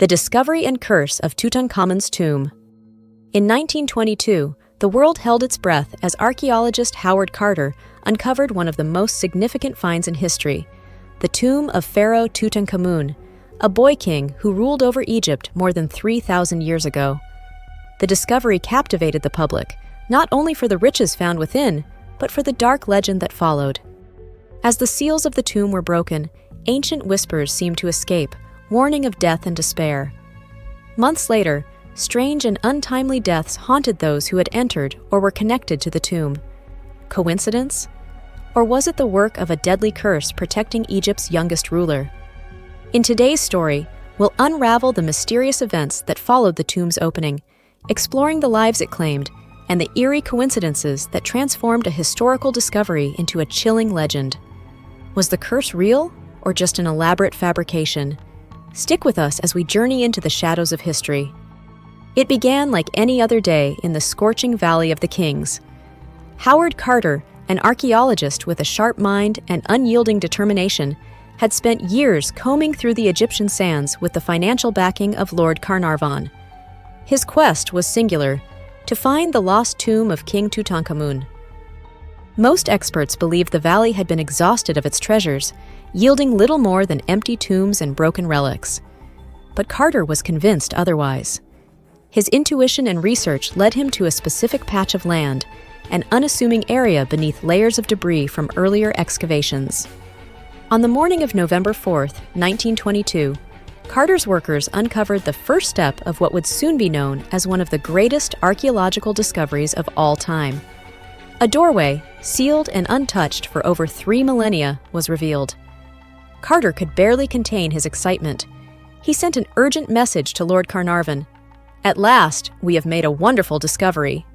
The discovery and curse of Tutankhamun's tomb. In 1922, the world held its breath as archaeologist Howard Carter uncovered one of the most significant finds in history, the tomb of Pharaoh Tutankhamun, a boy king who ruled over Egypt more than 3,000 years ago. The discovery captivated the public, not only for the riches found within, but for the dark legend that followed. As the seals of the tomb were broken, ancient whispers seemed to escape, warning of death and despair. Months later, strange and untimely deaths haunted those who had entered or were connected to the tomb. Coincidence? Or was it the work of a deadly curse protecting Egypt's youngest ruler? In today's story, we'll unravel the mysterious events that followed the tomb's opening, exploring the lives it claimed and the eerie coincidences that transformed a historical discovery into a chilling legend. Was the curse real or just an elaborate fabrication? Stick with us as we journey into the shadows of history. It began like any other day in the scorching Valley of the Kings. Howard Carter, an archaeologist with a sharp mind and unyielding determination, had spent years combing through the Egyptian sands with the financial backing of Lord Carnarvon. His quest was singular: to find the lost tomb of King Tutankhamun. Most experts believed the valley had been exhausted of its treasures, yielding little more than empty tombs and broken relics. But Carter was convinced otherwise. His intuition and research led him to a specific patch of land, an unassuming area beneath layers of debris from earlier excavations. On the morning of November 4th, 1922, Carter's workers uncovered the first step of what would soon be known as one of the greatest archaeological discoveries of all time. A doorway, sealed and untouched for over 3 millennia, was revealed. Carter could barely contain his excitement. He sent an urgent message to Lord Carnarvon. "At last, we have made a wonderful discovery."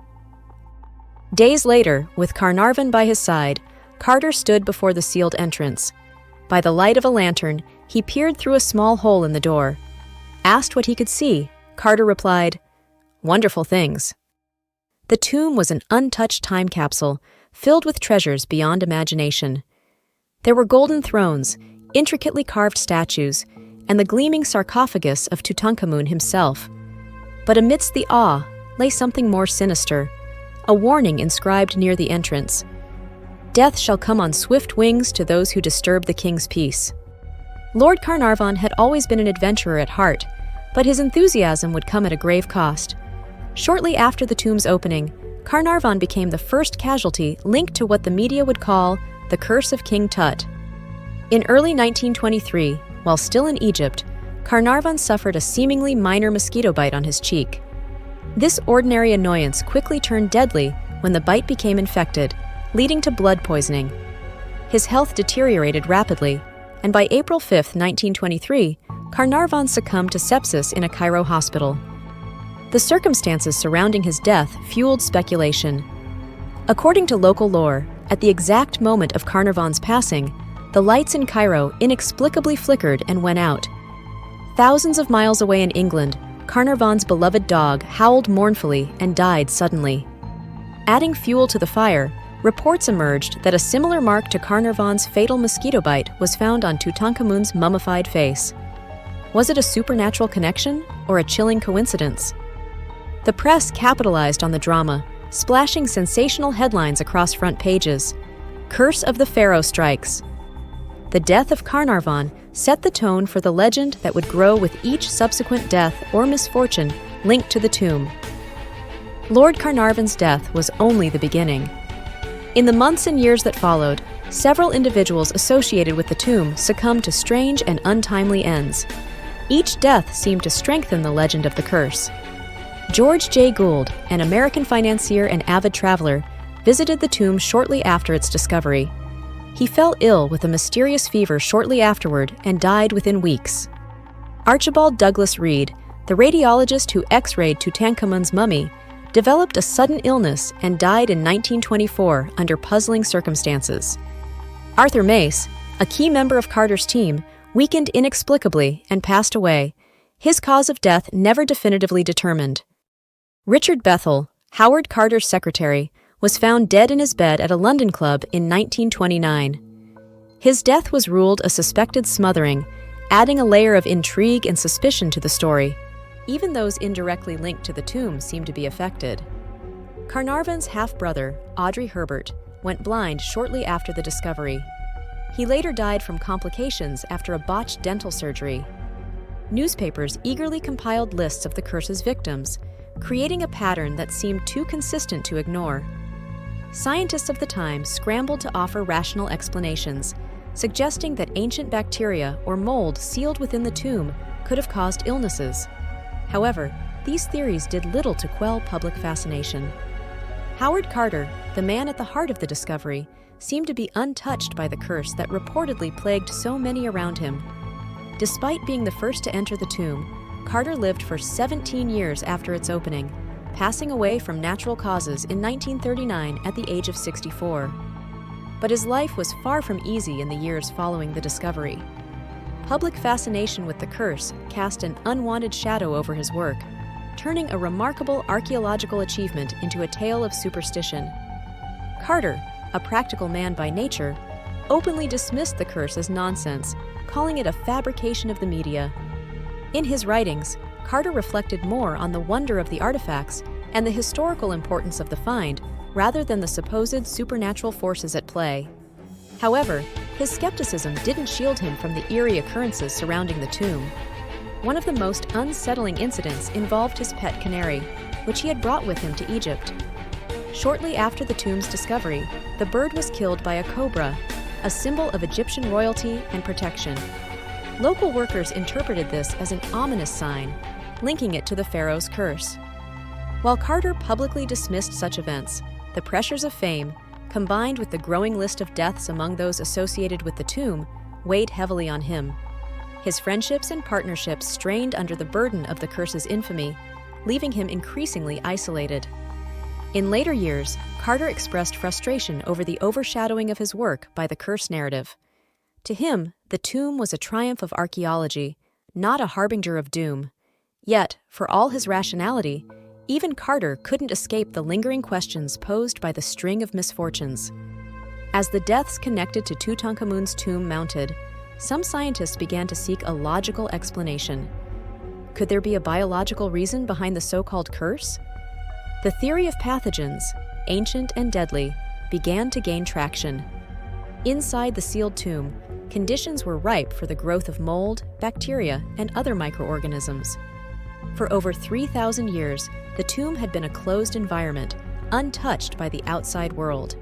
Days later, with Carnarvon by his side, Carter stood before the sealed entrance. By the light of a lantern, he peered through a small hole in the door. Asked what he could see, Carter replied, "Wonderful things." The tomb was an untouched time capsule, filled with treasures beyond imagination. There were golden thrones, intricately carved statues, and the gleaming sarcophagus of Tutankhamun himself. But amidst the awe lay something more sinister, a warning inscribed near the entrance. "Death shall come on swift wings to those who disturb the king's peace." Lord Carnarvon had always been an adventurer at heart, but his enthusiasm would come at a grave cost. Shortly after the tomb's opening, Carnarvon became the first casualty linked to what the media would call the curse of King Tut. In early 1923, while still in Egypt, Carnarvon suffered a seemingly minor mosquito bite on his cheek. This ordinary annoyance quickly turned deadly when the bite became infected, leading to blood poisoning. His health deteriorated rapidly, and by April 5, 1923, Carnarvon succumbed to sepsis in a Cairo hospital. The circumstances surrounding his death fueled speculation. According to local lore, at the exact moment of Carnarvon's passing, the lights in Cairo inexplicably flickered and went out. Thousands of miles away in England, Carnarvon's beloved dog howled mournfully and died suddenly. Adding fuel to the fire, reports emerged that a similar mark to Carnarvon's fatal mosquito bite was found on Tutankhamun's mummified face. Was it a supernatural connection or a chilling coincidence? The press capitalized on the drama, splashing sensational headlines across front pages. "Curse of the Pharaoh strikes." The death of Carnarvon set the tone for the legend that would grow with each subsequent death or misfortune linked to the tomb. Lord Carnarvon's death was only the beginning. In the months and years that followed, several individuals associated with the tomb succumbed to strange and untimely ends. Each death seemed to strengthen the legend of the curse. George J. Gould, an American financier and avid traveler, visited the tomb shortly after its discovery. He fell ill with a mysterious fever shortly afterward and died within weeks. Archibald Douglas Reed, the radiologist who X-rayed Tutankhamun's mummy, developed a sudden illness and died in 1924 under puzzling circumstances. Arthur Mace, a key member of Carter's team, weakened inexplicably and passed away, his cause of death never definitively determined. Richard Bethel, Howard Carter's secretary, was found dead in his bed at a London club in 1929. His death was ruled a suspected smothering, adding a layer of intrigue and suspicion to the story. Even those indirectly linked to the tomb seem to be affected. Carnarvon's half-brother, Audrey Herbert, went blind shortly after the discovery. He later died from complications after a botched dental surgery. Newspapers eagerly compiled lists of the curse's victims, creating a pattern that seemed too consistent to ignore. Scientists of the time scrambled to offer rational explanations, suggesting that ancient bacteria or mold sealed within the tomb could have caused illnesses. However, these theories did little to quell public fascination. Howard Carter, the man at the heart of the discovery, seemed to be untouched by the curse that reportedly plagued so many around him. Despite being the first to enter the tomb, Carter lived for 17 years after its opening, passing away from natural causes in 1939 at the age of 64. But his life was far from easy in the years following the discovery. Public fascination with the curse cast an unwanted shadow over his work, turning a remarkable archaeological achievement into a tale of superstition. Carter, a practical man by nature, openly dismissed the curse as nonsense, calling it a fabrication of the media. In his writings, Carter reflected more on the wonder of the artifacts and the historical importance of the find, rather than the supposed supernatural forces at play. However, his skepticism didn't shield him from the eerie occurrences surrounding the tomb. One of the most unsettling incidents involved his pet canary, which he had brought with him to Egypt. Shortly after the tomb's discovery, the bird was killed by a cobra, a symbol of Egyptian royalty and protection. Local workers interpreted this as an ominous sign, linking it to the pharaoh's curse. While Carter publicly dismissed such events, the pressures of fame, combined with the growing list of deaths among those associated with the tomb, weighed heavily on him. His friendships and partnerships strained under the burden of the curse's infamy, leaving him increasingly isolated. In later years, Carter expressed frustration over the overshadowing of his work by the curse narrative. To him, the tomb was a triumph of archaeology, not a harbinger of doom. Yet, for all his rationality, even Carter couldn't escape the lingering questions posed by the string of misfortunes. As the deaths connected to Tutankhamun's tomb mounted, some scientists began to seek a logical explanation. Could there be a biological reason behind the so-called curse? The theory of pathogens, ancient and deadly, began to gain traction. Inside the sealed tomb, conditions were ripe for the growth of mold, bacteria, and other microorganisms. For over 3,000 years, the tomb had been a closed environment, untouched by the outside world.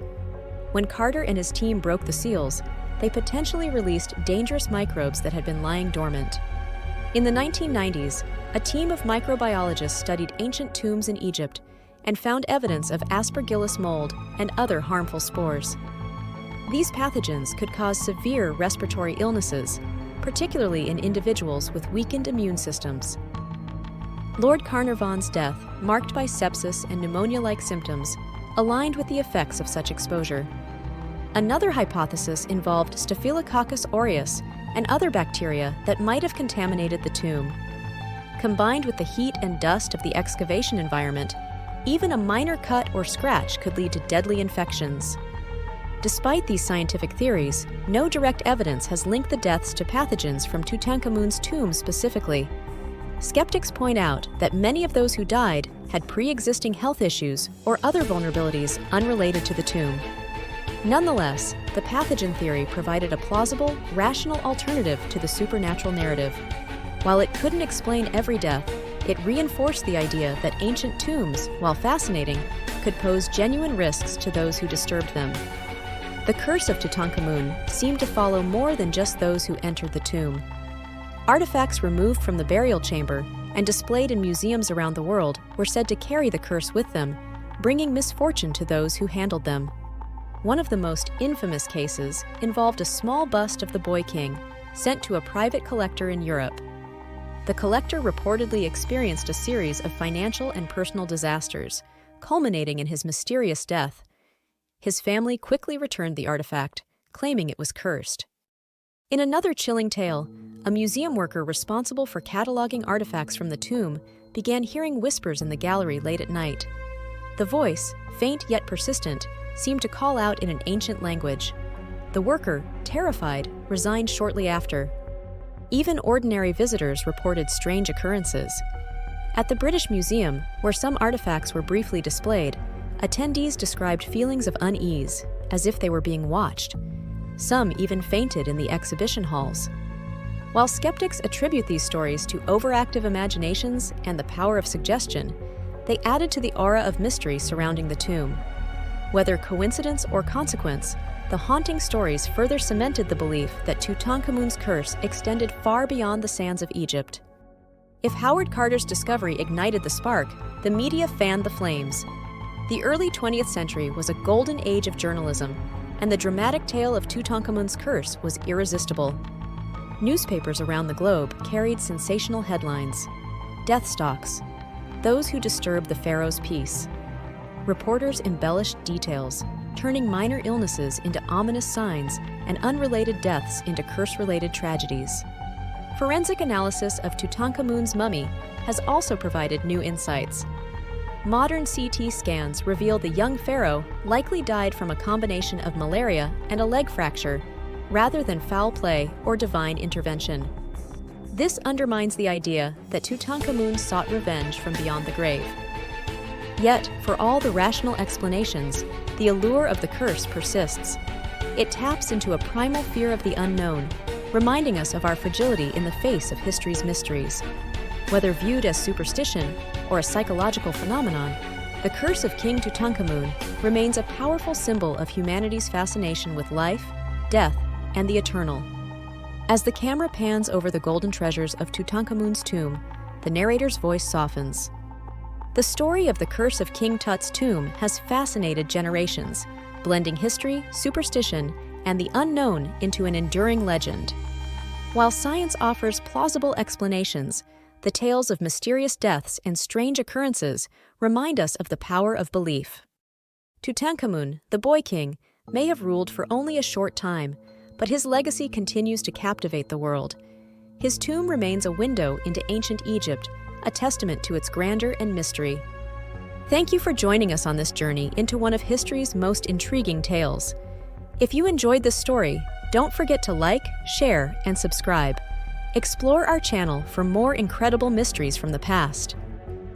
When Carter and his team broke the seals, they potentially released dangerous microbes that had been lying dormant. In the 1990s, a team of microbiologists studied ancient tombs in Egypt and found evidence of Aspergillus mold and other harmful spores. These pathogens could cause severe respiratory illnesses, particularly in individuals with weakened immune systems. Lord Carnarvon's death, marked by sepsis and pneumonia-like symptoms, aligned with the effects of such exposure. Another hypothesis involved Staphylococcus aureus and other bacteria that might have contaminated the tomb. Combined with the heat and dust of the excavation environment, even a minor cut or scratch could lead to deadly infections. Despite these scientific theories, no direct evidence has linked the deaths to pathogens from Tutankhamun's tomb specifically. Skeptics point out that many of those who died had pre-existing health issues or other vulnerabilities unrelated to the tomb. Nonetheless, the pathogen theory provided a plausible, rational alternative to the supernatural narrative. While it couldn't explain every death, it reinforced the idea that ancient tombs, while fascinating, could pose genuine risks to those who disturbed them. The curse of Tutankhamun seemed to follow more than just those who entered the tomb. Artifacts removed from the burial chamber and displayed in museums around the world were said to carry the curse with them, bringing misfortune to those who handled them. One of the most infamous cases involved a small bust of the Boy King, sent to a private collector in Europe. The collector reportedly experienced a series of financial and personal disasters, culminating in his mysterious death. His family quickly returned the artifact, claiming it was cursed. In another chilling tale, a museum worker responsible for cataloging artifacts from the tomb began hearing whispers in the gallery late at night. The voice, faint yet persistent, seemed to call out in an ancient language. The worker, terrified, resigned shortly after. Even ordinary visitors reported strange occurrences. At the British Museum, where some artifacts were briefly displayed, attendees described feelings of unease, as if they were being watched. Some even fainted in the exhibition halls. While skeptics attribute these stories to overactive imaginations and the power of suggestion, they added to the aura of mystery surrounding the tomb. Whether coincidence or consequence, the haunting stories further cemented the belief that Tutankhamun's curse extended far beyond the sands of Egypt. If Howard Carter's discovery ignited the spark, the media fanned the flames. The early 20th century was a golden age of journalism, and the dramatic tale of Tutankhamun's curse was irresistible. Newspapers around the globe carried sensational headlines: death stalks, those who disturb the pharaoh's peace. Reporters embellished details, turning minor illnesses into ominous signs and unrelated deaths into curse-related tragedies. Forensic analysis of Tutankhamun's mummy has also provided new insights. Modern CT scans reveal the young pharaoh likely died from a combination of malaria and a leg fracture, rather than foul play or divine intervention. This undermines the idea that Tutankhamun sought revenge from beyond the grave. Yet, for all the rational explanations, the allure of the curse persists. It taps into a primal fear of the unknown, reminding us of our fragility in the face of history's mysteries. Whether viewed as superstition or a psychological phenomenon, the curse of King Tutankhamun remains a powerful symbol of humanity's fascination with life, death, and the eternal. As the camera pans over the golden treasures of Tutankhamun's tomb, the narrator's voice softens. The story of the curse of King Tut's tomb has fascinated generations, blending history, superstition, and the unknown into an enduring legend. While science offers plausible explanations, the tales of mysterious deaths and strange occurrences remind us of the power of belief. Tutankhamun, the boy king, may have ruled for only a short time, but his legacy continues to captivate the world. His tomb remains a window into ancient Egypt, a testament to its grandeur and mystery. Thank you for joining us on this journey into one of history's most intriguing tales. If you enjoyed this story, don't forget to like, share, and subscribe. Explore our channel for more incredible mysteries from the past.